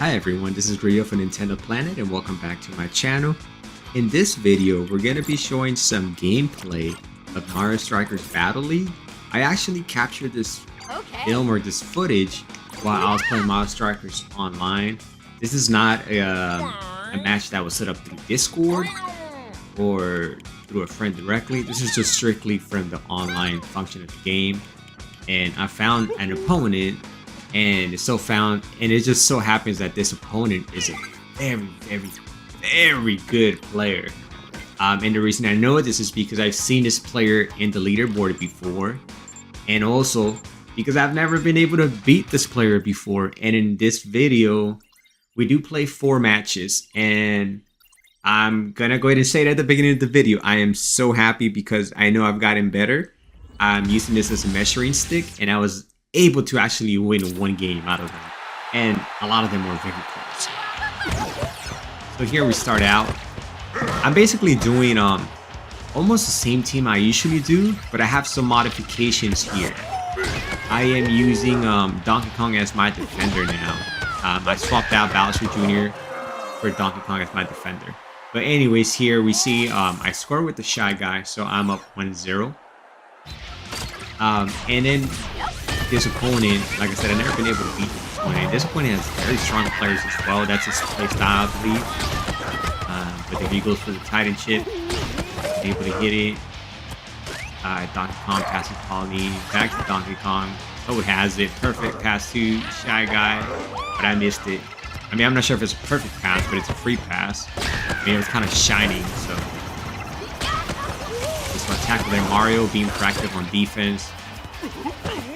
Hi everyone, this is Rio from Nintendo Planet and welcome back to my channel. In this video, we're going to be showing some gameplay of Mario Strikers Battle League. I actually captured this film or this footage while I was playing Mario Strikers online. This is not a match that was set up through Discord or through a friend directly. This is just strictly from the online function of the game. And I found an opponent and it just so happens that this opponent is a very good player. And the reason I know this is because I've seen this player in the leaderboard before, and also because I've never been able to beat this player before. And in this video, we do play 4 matches, and I'm gonna go ahead and say it at the beginning of the video. I am so happy because I know I've gotten better. I'm using this as a measuring stick, and I was able to actually win 1 game out of them, and a lot of them were very close. So here we start out. I'm basically doing almost the same team I usually do, but I have some modifications here. I am using Donkey Kong as my defender now. I swapped out Bowser Jr. for Donkey Kong as my defender. But anyways, here we see I score with the Shy Guy, so I'm up 1-0. And then this opponent, like I said, I've never been able to beat this opponent. This opponent has very strong players as well. That's his play style, I believe. But then he goes for the Titan chip, able to hit it. Donkey Kong passes Pauline, back to Donkey Kong. Toad has it, perfect pass to Shy Guy, but I missed it. I mean, I'm not sure if it's a perfect pass, but it's a free pass. I mean, it was kind of shining, so. So tackle there, Mario being proactive on defense.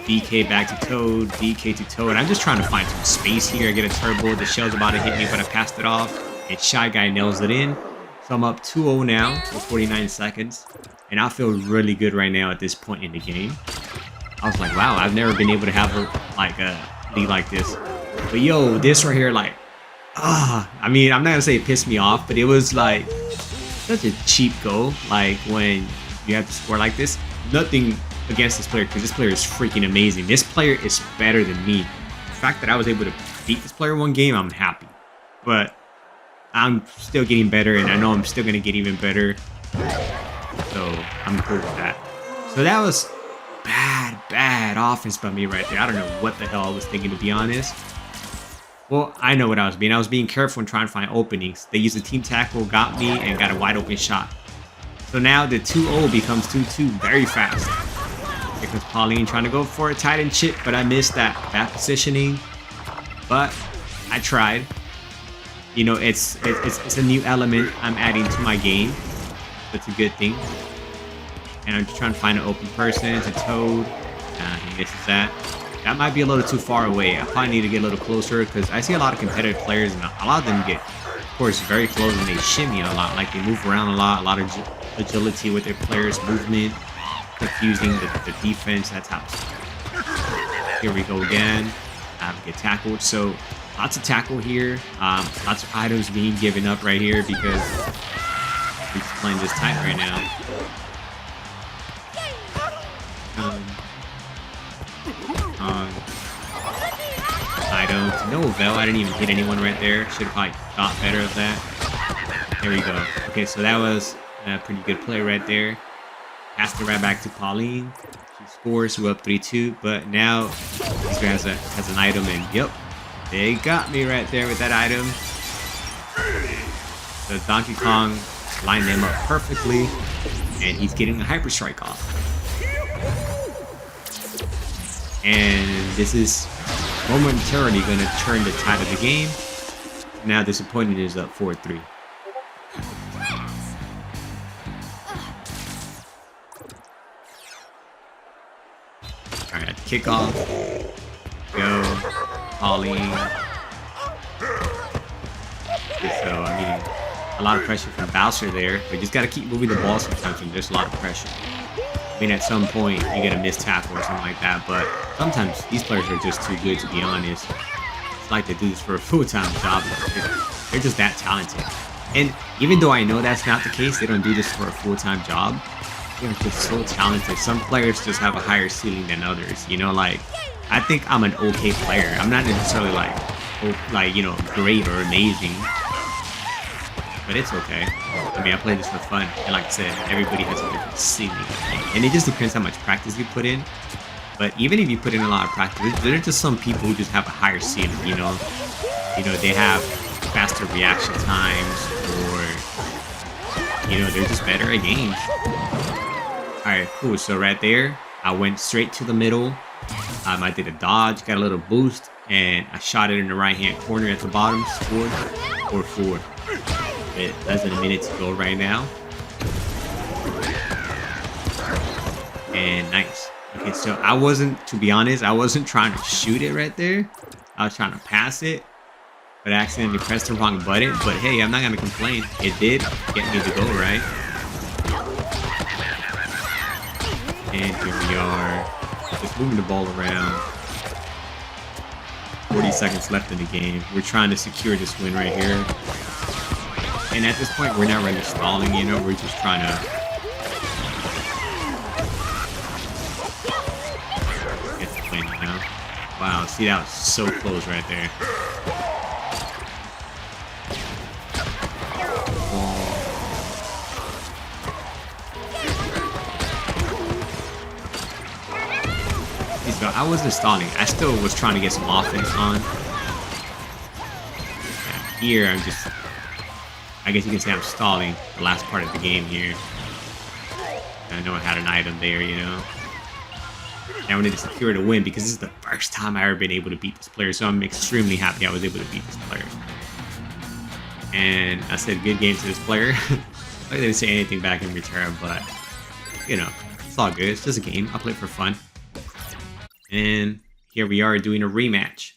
DK back to Toad, DK to Toad. I'm just trying to find some space here. I get a turbo. The shell's about to hit me, but I passed it off. And Shy Guy nails it in. So I'm up 2-0 now with 49 seconds. And I feel really good right now at this point in the game. I was like, wow, I've never been able to have a lead like this. But yo, this right here, like, I mean, I'm not gonna say it pissed me off, but it was like such a cheap goal. Like when you have to score like this. Nothing against this player, because this player is freaking amazing. This player is better than me. The fact that I was able to beat this player 1 game, I'm happy. But I'm still getting better, and I know I'm still going to get even better. So I'm cool with that. So that was bad offense by me right there. I don't know what the hell I was thinking, to be honest. Well, I know what I was being. I was being careful and trying to find openings. They used a team tackle, got me, and got a wide open shot. So now the 2-0 becomes 2-2 very fast. Because Pauline trying to go for a Titan chip, but I missed that positioning. But I tried. You know, it's a new element I'm adding to my game. That's a good thing. And I'm just trying to find an open person. It's a Toad. He misses that. That might be a little too far away. I probably need to get a little closer, because I see a lot of competitive players, and a lot of them get, of course, very close, and they shimmy a lot. Like, they move around a lot of agility with their players' movement. Confusing the defense. That's how. Here we go again. Get tackled. So lots of tackle here. Lots of items being given up right here because he's playing this tight right now. Items. No Vel. I didn't even hit anyone right there. Should have probably thought better of that. There we go. Okay, so that was a pretty good play right there. Passed it right back to Pauline. She scores. We're up 3-2. But now this guy has an item, and yep, they got me right there with that item. So Donkey Kong lined them up perfectly, and he's getting a Hyper Strike off. And this is momentarily going to turn the tide of the game. Now this opponent is up 4-3. Alright, kickoff. Go. Pauline. So, I mean, a lot of pressure from Bowser there. We just got to keep moving the ball sometimes when there's a lot of pressure. I mean, at some point, you get a missed tackle or something like that, but sometimes these players are just too good, to be honest. It's like they do this for a full-time job. They're just that talented. And even though I know that's not the case, they don't do this for a full-time job, They're just so talented. Some players just have a higher ceiling than others. You know, like I think I'm an okay player. I'm not necessarily like, you know, great or amazing, but it's okay. I mean, I play this for fun, and like I said, everybody has a different ceiling, and it just depends how much practice you put in. But even if you put in a lot of practice, there are just some people who just have a higher ceiling. You know, they have faster reaction times, or you know, they're just better at games. All right, cool. So right there, I went straight to the middle. I did a dodge, got a little boost, and I shot it in the right-hand corner at the bottom. Scored 4-4. With less than a minute to go right now. And nice. Okay, so to be honest, I wasn't trying to shoot it right there. I was trying to pass it, but I accidentally pressed the wrong button. But hey, I'm not gonna complain. It did get me the goal, right? And here we are. Just moving the ball around. 40 seconds left in the game. We're trying to secure this win right here. And at this point, we're not really stalling, you know, we're just trying to get the win, you know? Wow, see, that was so close right there. So I wasn't stalling. I still was trying to get some offense on. Yeah, here, I guess you can say I'm stalling the last part of the game here. I know I had an item there, you know. I wanted to secure the win because this is the first time I've ever been able to beat this player. So I'm extremely happy I was able to beat this player. And I said good game to this player. I didn't say anything back in return, but you know, it's all good. It's just a game. I play it for fun. And here we are doing a rematch.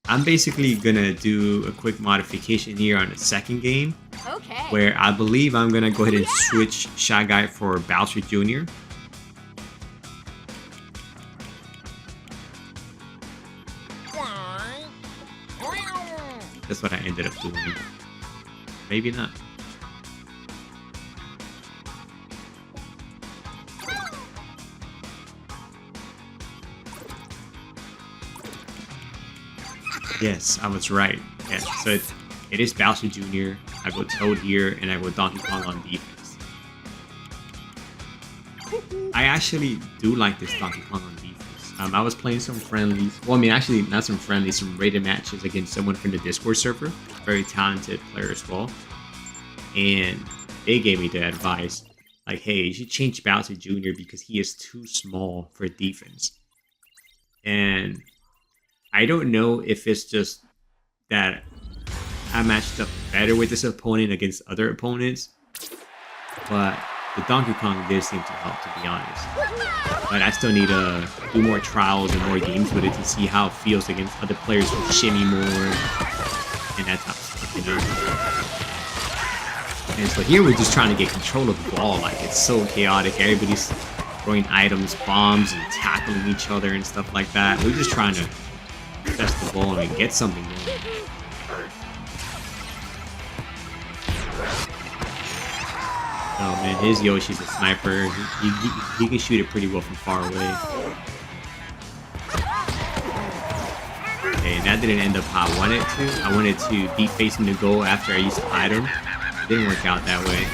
I'm basically gonna do a quick modification here on the second game. Okay. Where I believe I'm gonna go ahead and switch Shy Guy for Bowser Jr. That's what I ended up doing. Maybe not. Yes, I was right. Yeah, so it is Bowser Jr. I go Toad here, and I go Donkey Kong on defense. I actually do like this Donkey Kong on defense. I was playing some friendlies. Well, I mean, actually, not some friendlies, some rated matches against someone from the Discord server. Very talented player as well. And they gave me the advice, like, hey, you should change Bowser Jr. because he is too small for defense. And I don't know if it's just that I matched up better with this opponent against other opponents, but the Donkey Kong did seem to help, to be honest. But I still need to do more trials and more games with it to see how it feels against other players who shimmy more and that type of stuff, you know? And so here we're just trying to get control of the ball. Like, it's so chaotic. Everybody's throwing items, bombs, and tackling each other and stuff like that. We're just trying to test the ball and get something going. Oh man, his Yoshi's a sniper. He can shoot it pretty well from far away. Okay, that didn't end up how I wanted to. I wanted to be facing the goal after I used the item. It didn't work out that way.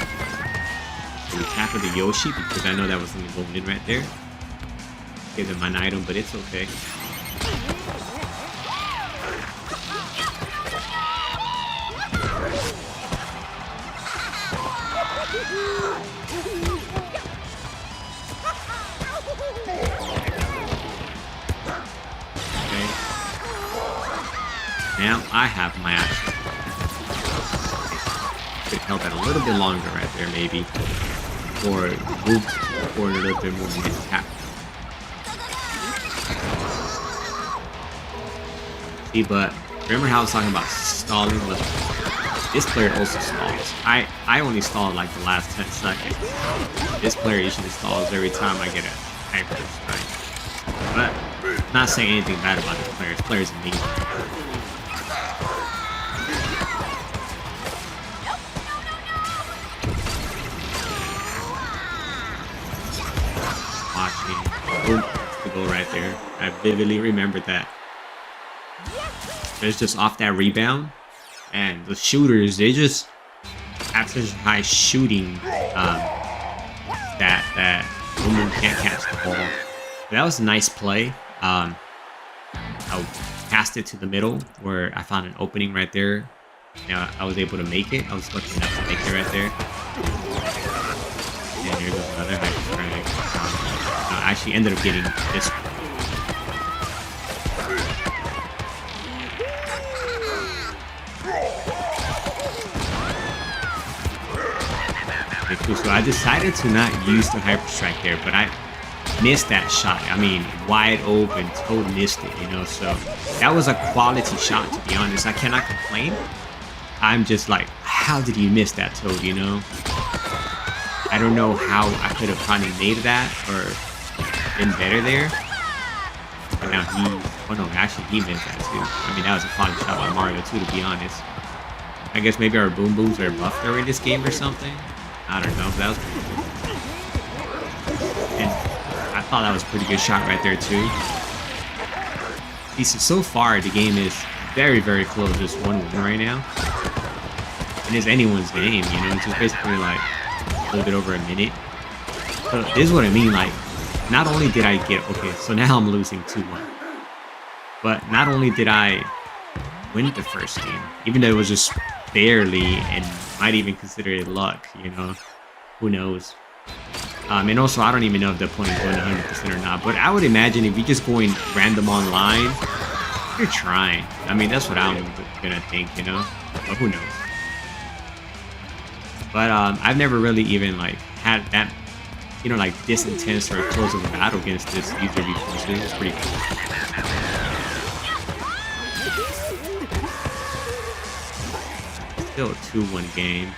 So we tackled the Yoshi because I know that was going to go in right there. Give them an item, but it's okay. Now I have my action. Could have held that a little bit longer right there, maybe. Or moved forward a little bit more and get tapped. See, but remember how I was talking about stalling? Look, this player also stalls. I only stalled like the last 10 seconds. This player usually stalls every time I get a hyper strike. But I'm not saying anything bad about this player. This player is amazing. right there. I vividly remembered that. It's just off that rebound. And the shooters, they just have such high shooting that Boom Boom can't catch the ball. But that was a nice play. I passed it to the middle where I found an opening right there. Now I was able to make it. I was lucky enough to make it right there. And here goes another hyper strike. I actually ended up getting this one. Okay, cool. So I decided to not use the hyper strike there, but I missed that shot. I mean, wide open, Toad missed it, you know. So that was a quality shot, to be honest. I cannot complain. I'm just like, how did you miss that, Toad, you know? I don't know how I could have probably made that or been better there. But now oh no, actually he missed that too. I mean, that was a quality shot by Mario too, to be honest. I guess maybe our Boom Booms are buffed during this game or something. I don't know, but that was pretty good. And I thought that was a pretty good shot right there too. So far, the game is very, very close. Just 1-1 right now. And it's anyone's game, you know? It's just basically like a little bit over a minute. So this is what I mean, like, not only did I get, okay, so now I'm losing 2-1. But not only did I win the first game, even though it was just barely and might even consider it luck, you know? Who knows? And also, I don't even know if the opponent's going 100% or not, but I would imagine if you're just going random online, you're trying. I mean, that's what I'm gonna think, you know? But who knows? But I've never really even like had that, you know, like this intense or close of a battle against this user before, so it's pretty cool. Still a 2-1 game.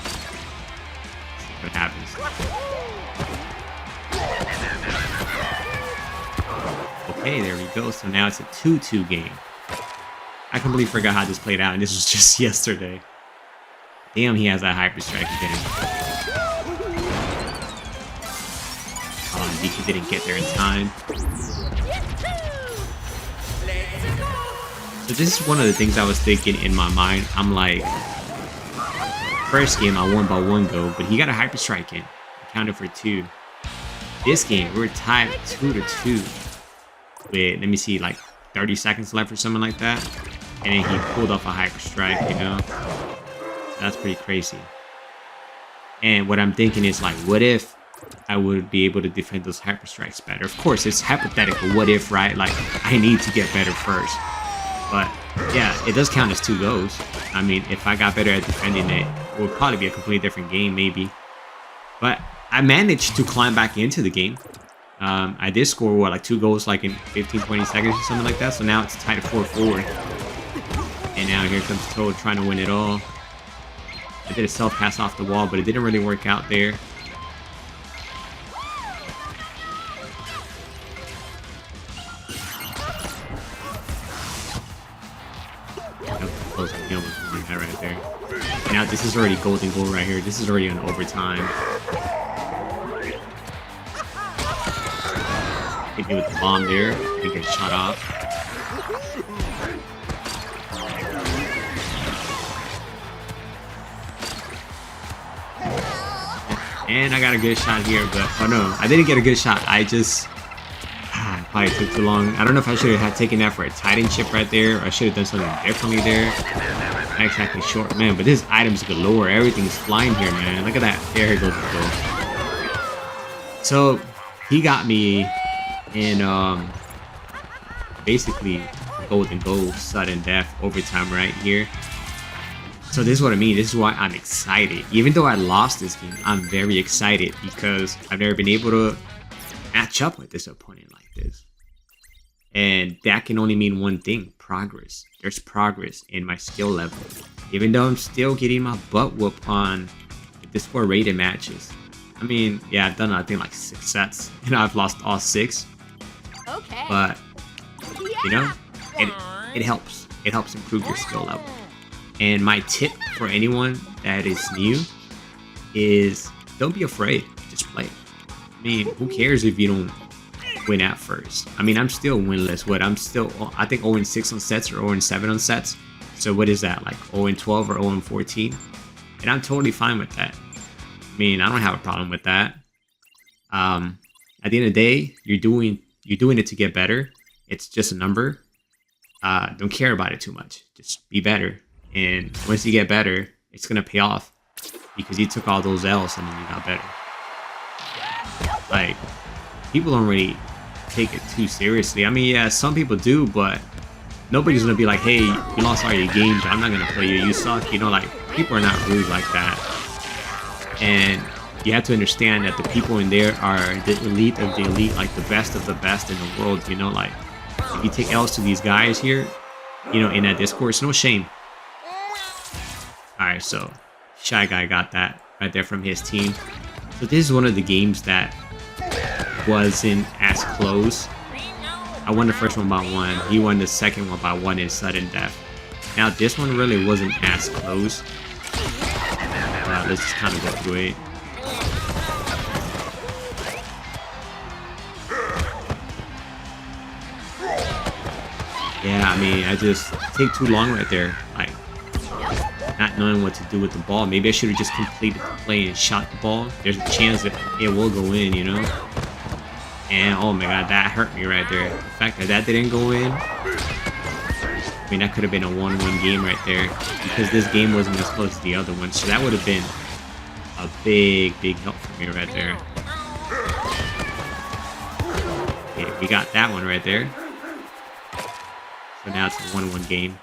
Let's see what happens. Okay, there we go. So now it's a 2-2 game. I completely forgot how this played out, and this was just yesterday. Damn, he has that hyper strike again. DK didn't get there in time. So this is one of the things I was thinking in my mind. I'm like, first game I won by 1 go, but he got a hyper strike in. I counted for 2. This game, we're tied 2-2. With, let me see, like 30 seconds left or something like that. And then he pulled off a hyper strike, you know? That's pretty crazy. And what I'm thinking is like, what if I would be able to defend those hyper strikes better? Of course, it's hypothetical. What if, right? Like, I need to get better first. But yeah, it does count as 2 goals. I mean, if I got better at defending it, it would probably be a completely different game, maybe. But I managed to climb back into the game. I did score, what, like 2 goals like in 15-20 seconds or something like that. So now it's tied at 4-4. And now here comes Toad trying to win it all. I did a self-pass off the wall, but it didn't really work out there. Close, he almost won that right there. Now this is already golden goal right here. This is already an overtime. Hit me with the bomb there. He gets shot off. And I got a good shot here, but oh no, I didn't get a good shot. I just probably took too long. I don't know if I should have taken that for a Titan chip right there, or I should have done something differently there. Not exactly short, man, but this item's galore. Everything's flying here, man. Look at that. There goes the goal. So he got me in basically golden goal, sudden death, overtime right here. So this is what I mean. This is why I'm excited. Even though I lost this game, I'm very excited because I've never been able to match up with this opponent like this. And that can only mean one thing: progress. There's progress in my skill level. Even though I'm still getting my butt whooped on the 4 rated matches. I mean, yeah, I've done, I think, like 6 sets. And I've lost all 6. Okay. But, you know, it helps. It helps improve your skill level. And my tip for anyone that is new is don't be afraid. Just play. I mean, who cares if you don't win at first. I mean, I'm still winless. What I'm still, I think 0-6 on sets or 0-7 on sets. So what is that, like 0-12 or 0-14? And I'm totally fine with that. I mean, I don't have a problem with that. At the end of the day, you're doing it to get better. It's just a number. Don't care about it too much. Just be better. And once you get better, it's gonna pay off because you took all those L's and then you got better. Like, people don't really take it too seriously. I mean, yeah, some people do, but nobody's gonna be like, hey, you lost all your games, I'm not gonna play you, you suck. You know, like, people are not rude like that. And you have to understand that the people in there are the elite of the elite, like the best of the best in the world. You know, like, if you take L's to these guys here, you know, in that Discord, it's no shame. Alright, so Shy Guy got that right there from his team. So this is one of the games that wasn't as close. I won the first one by 1. He won the second one by 1 in sudden death. Now this one really wasn't as close. Let's just kind of go through it. Yeah, I mean, I just take too long right there. Like, not knowing what to do with the ball. Maybe I should have just completed the play and shot the ball. There's a chance that it will go in, you know? And oh my god, that hurt me right there. The fact that that didn't go in, I mean, that could have been a 1-1 game right there. Because this game wasn't as close as the other one. So that would have been a big, big help for me right there. Okay, we got that one right there. So now it's a 1-1 game.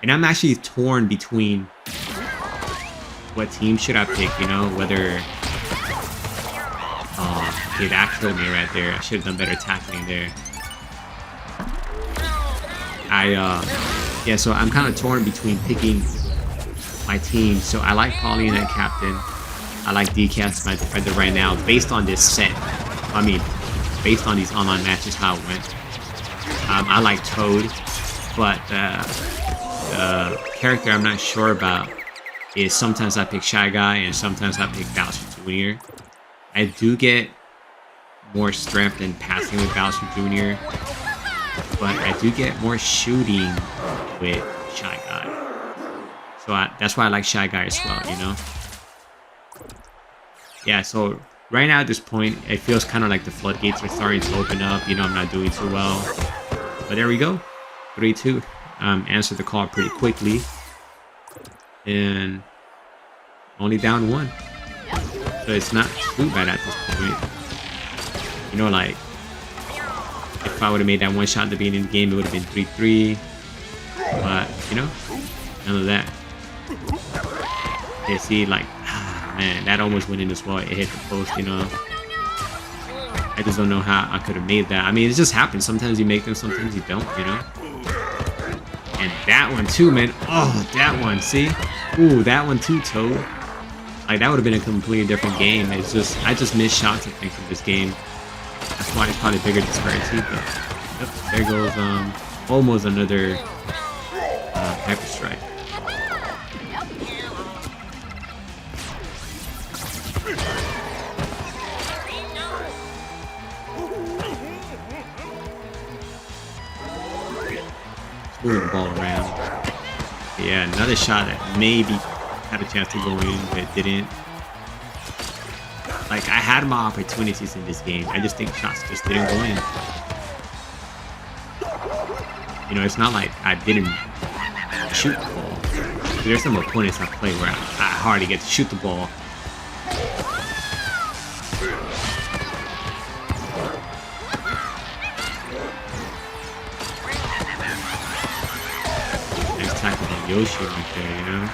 And I'm actually torn between what team should I pick, you know, whether... Okay, that killed me right there. I should have done better tackling there. Yeah, so I'm kind of torn between picking my team. So I like Pauline at captain. I like DK as my defender right now, based on this set. I mean, based on these online matches, how it went. I like Toad, but the character I'm not sure about is sometimes I pick Shy Guy and sometimes I pick Bowser Jr. I do get more strength in passing with Bowser Jr., but I do get more shooting with Shy Guy. So that's why I like Shy Guy as well, you know? Yeah, so right now at this point, it feels kind of like the floodgates are starting to open up. You know, I'm not doing too well. But there we go. 3-2. Answered the call pretty quickly. And only down 1. So it's not too bad at this point. You know, like, if I would have made that one shot at the beginning of the game, it would have been 3-3. But, you know, none of that. You see, like, man, that almost went in as well. It hit the post, you know. I just don't know how I could have made that. I mean, it just happens. Sometimes you make them, sometimes you don't, you know. And that one too, man. Oh, that one, see? Ooh, that one too, Toad. Like, that would have been a completely different game. It's just, I just missed shots, I think, in this game. That's why it's probably a bigger disparity, but yep, there goes almost another Hyper Strike. Moving the ball around. Yeah, another shot that maybe had a chance to go in, but it didn't. Like, I had my opportunities in this game. I just think shots just didn't go in. You know, it's not like I didn't shoot the ball. There's some opponents I play where I hardly get to shoot the ball. Nice tackle on Yoshi right there, you know?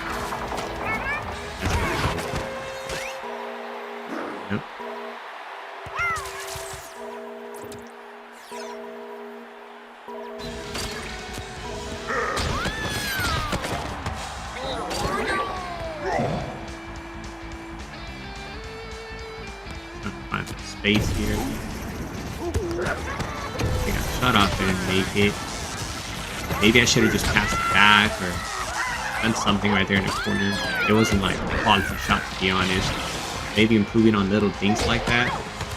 Yep. Find some space here. I got shut off and make it. Maybe I should have just passed it back or done something right there in the corner. It wasn't like a quality shot, to be honest. Maybe improving on little things like that.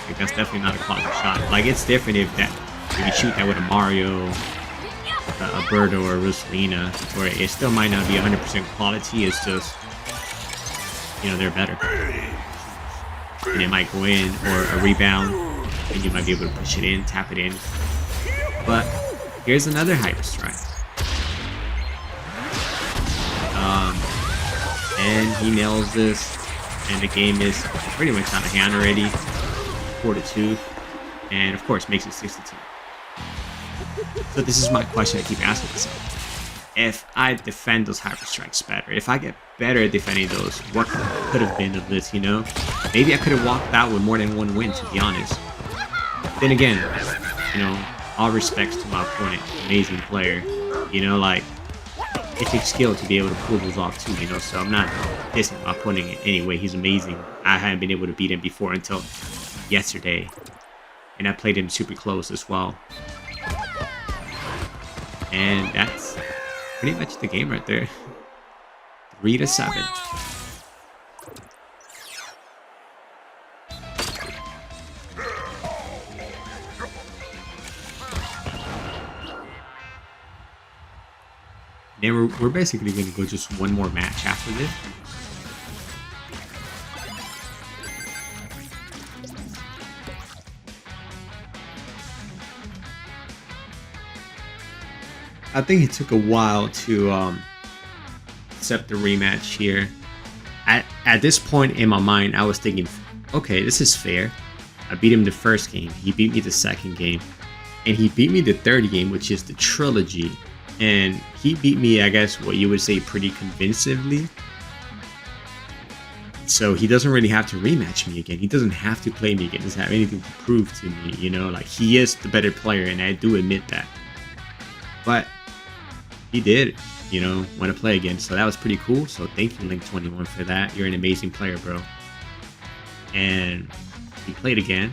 Like, that's definitely not a quality shot. Like, it's different if you shoot that with a Mario, a Birdo, or a Rosalina, where it still might not be 100% quality. It's just, you know, they're better. And it might go in, or a rebound, and you might be able to push it in, tap it in. But here's another Hyper Strike. And he nails this, and the game is pretty much out of hand already. 4-2, and of course makes it 6-2. So this is my question I keep asking myself. If I defend those Hyper Strikes better, if I get better at defending those, what could have been of this, you know? Maybe I could have walked out with more than one win, to be honest. Then again, you know, all respects to my opponent, amazing player. You know, like, it takes skill to be able to pull those off too, you know, so I'm not dissing my opponent in any way. He's amazing. I hadn't been able to beat him before until yesterday, and I played him super close as well. And that's pretty much the game right there. 3-7. Then we're basically going to go just one more match after this. I think it took a while to accept the rematch here. At this point in my mind, I was thinking, okay, this is fair. I beat him the first game. He beat me the second game. And he beat me the third game, which is the trilogy. And he beat me, I guess, what you would say pretty convincingly. So he doesn't really have to rematch me again. He doesn't have to play me again. He doesn't have anything to prove to me, you know? Like, he is the better player, and I do admit that. But he did, you know, want to play again. So that was pretty cool. So thank you, Link21, for that. You're an amazing player, bro. And we played again,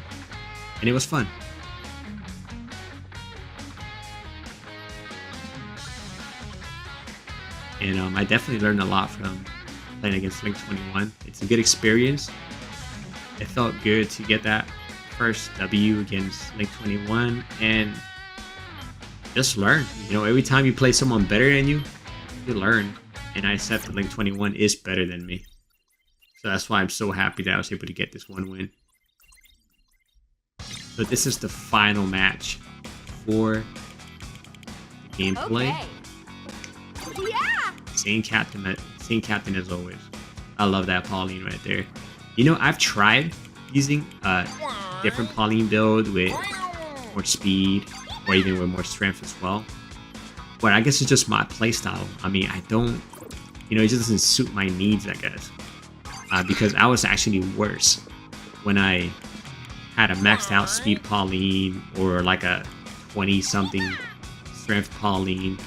and it was fun. And I definitely learned a lot from playing against Link21. It's a good experience. It felt good to get that first W against Link21 and just learn. You know, every time you play someone better than you, you learn. And I accept that Link21 is better than me. So that's why I'm so happy that I was able to get this one win. So this is the final match for gameplay. Okay. Yeah. Same captain as always. I love that Pauline right there. You know, I've tried using a different Pauline build with more speed or even with more strength as well. But I guess it's just my playstyle. I mean, I don't, you know, it just doesn't suit my needs, I guess. Because I was actually worse when I had a maxed out speed Pauline or like a 20-something strength Pauline.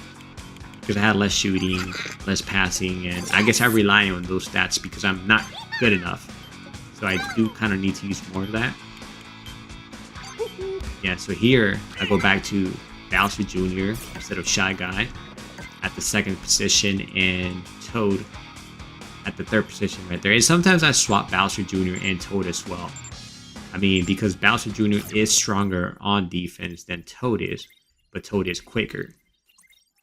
Because I had less shooting, less passing, and I guess I rely on those stats because I'm not good enough. So I do kind of need to use more of that. Yeah, so here I go back to Bowser Jr. instead of Shy Guy at the second position and Toad at the third position right there. And sometimes I swap Bowser Jr. and Toad as well. I mean, because Bowser Jr. is stronger on defense than Toad is, but Toad is quicker.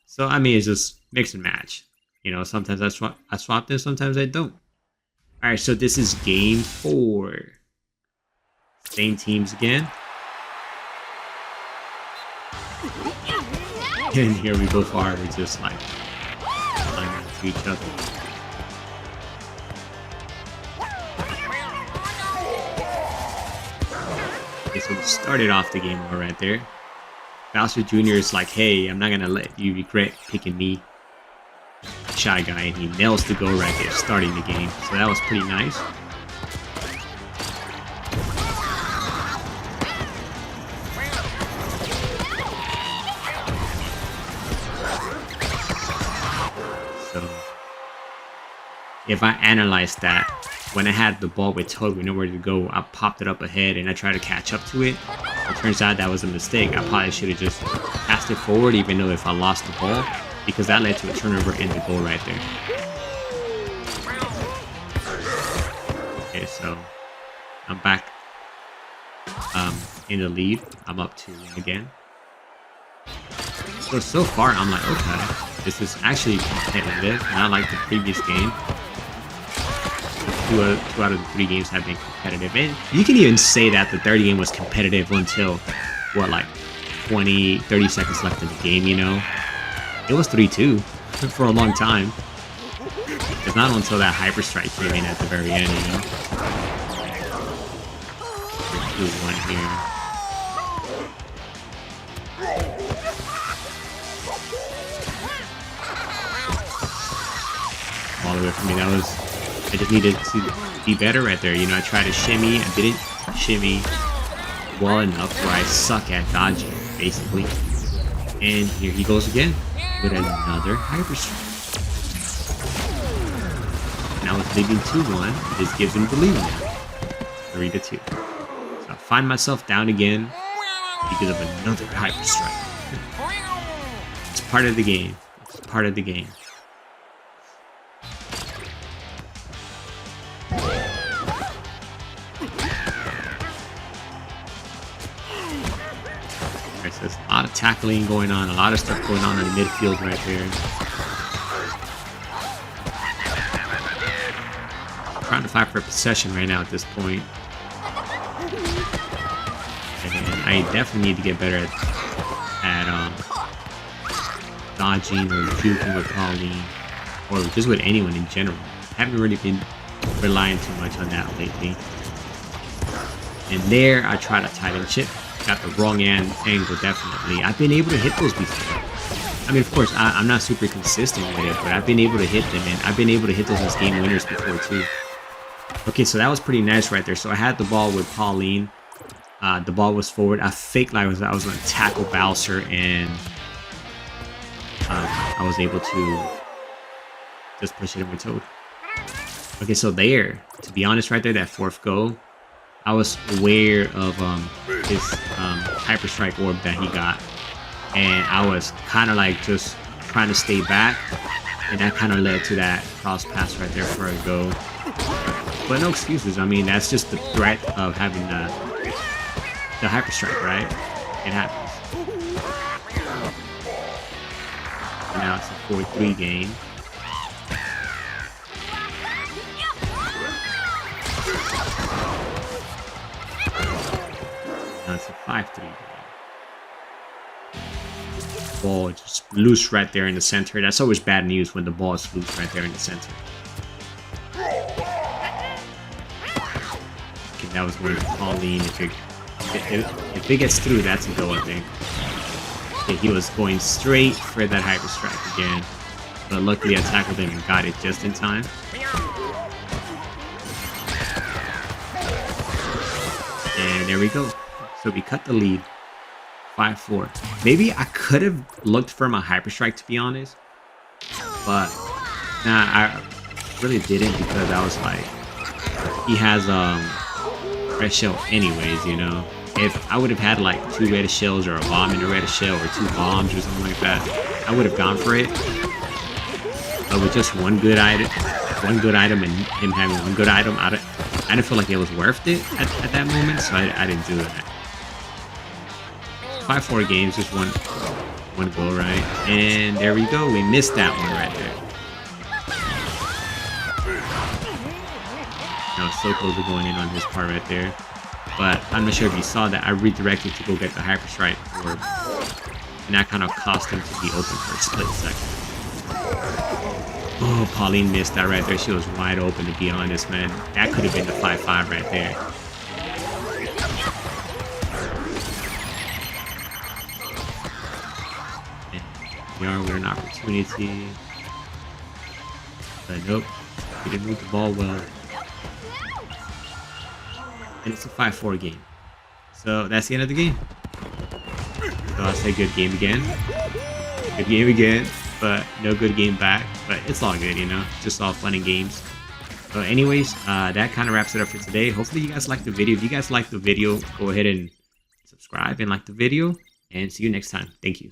So, I mean, it's just mix and match. You know, sometimes I swap this, sometimes I don't. Alright, so this is game 4. Same teams again. And here we both are, we're just like climbing to each other. Okay, so we started off the game all right there. Bowser Jr. is like, hey, I'm not gonna let you regret picking me, Shy Guy, and he nails the goal right there, starting the game. So that was pretty nice. So, if I analyze that, when I had the ball with Toad, we know where to go, I popped it up ahead and I tried to catch up to it. It turns out that was a mistake. I probably should have just passed it forward even though if I lost the ball, because that led to a turnover and the goal right there. Okay, so I'm back in the lead. I'm up 2-1 again. So far, I'm like, okay, this is actually competitive, not like the previous game. Two out of the 3 games have been competitive. And you can even say that the third game was competitive until, what, like 20, 30 seconds left in the game, you know? It was 3-2 for a long time. It's not until that Hyper Strike came in at the very end, you know? 2-1 here. All the way from me, that was... I just needed to be better right there. You know, I tried to shimmy. I didn't shimmy well enough where I suck at dodging, basically. And here he goes again with another Hyper Strike. Now it's leading 2-1. This gives him the lead now. 3-2. So I find myself down again because of another Hyper Strike. It's part of the game. It's part of the game. So there's a lot of tackling going on, a lot of stuff going on in the midfield right there. I'm trying to fight for possession right now at this point. And I definitely need to get better at dodging or juking with Pauline, or just with anyone in general. I haven't really been relying too much on that lately. And there, I try to tight end chip. Got the wrong angle, definitely. I've been able to hit those before. I mean, of course, I'm not super consistent with it, but I've been able to hit them, and I've been able to hit those as game winners before, too. Okay, so that was pretty nice right there. So I had the ball with Pauline. The ball was forward. I faked like I was going to tackle Bowser, and I was able to just push it in with Toad. Okay, so there, to be honest, right there, that 4th goal, I was aware of his Hyper Strike orb that he got, and I was kind of like just trying to stay back, and that kind of led to that cross pass right there for a goal. But no excuses. I mean, that's just the threat of having the Hyper Strike, right? It happens. And now it's a 4-3 game. Now it's a 5-3 game. Ball just loose right there in the center. That's always bad news when the ball is loose right there in the center. Okay, that was going to Pauline. If it gets through, that's a goal, I think. Okay, he was going straight for that Hyper Strike again. But luckily I tackled him and got it just in time. And there we go. So we cut the lead. 5-4. Maybe I could have looked for my Hyper Strike, to be honest. But nah, I really didn't, because I was like, he has red shell anyways, you know. If I would have had like 2 red shells or a bomb in a red shell or 2 bombs or something like that, I would have gone for it. But with just one good item and him having one good item, I didn't feel like it was worth it at that moment, so I didn't do that. 5-4 games, just one goal, right? And there we go. We missed that one right there. I was so close to going in on his part right there. But I'm not sure if you saw that. I redirected to go get the Hyper Strike orb. And that kind of cost him to be open for a split second. Oh, Pauline missed that right there. She was wide open, to be honest, man. That could have been the 5-5 right there. And we are with an opportunity. But nope. We didn't move the ball well. And it's a 5-4 game. So that's the end of the game. So I'll say good game again. Good game again. But no good game back. But it's all good, you know. Just all fun and games. So anyways, that kind of wraps it up for today. Hopefully you guys liked the video. If you guys liked the video, go ahead and subscribe and like the video. And see you next time. Thank you.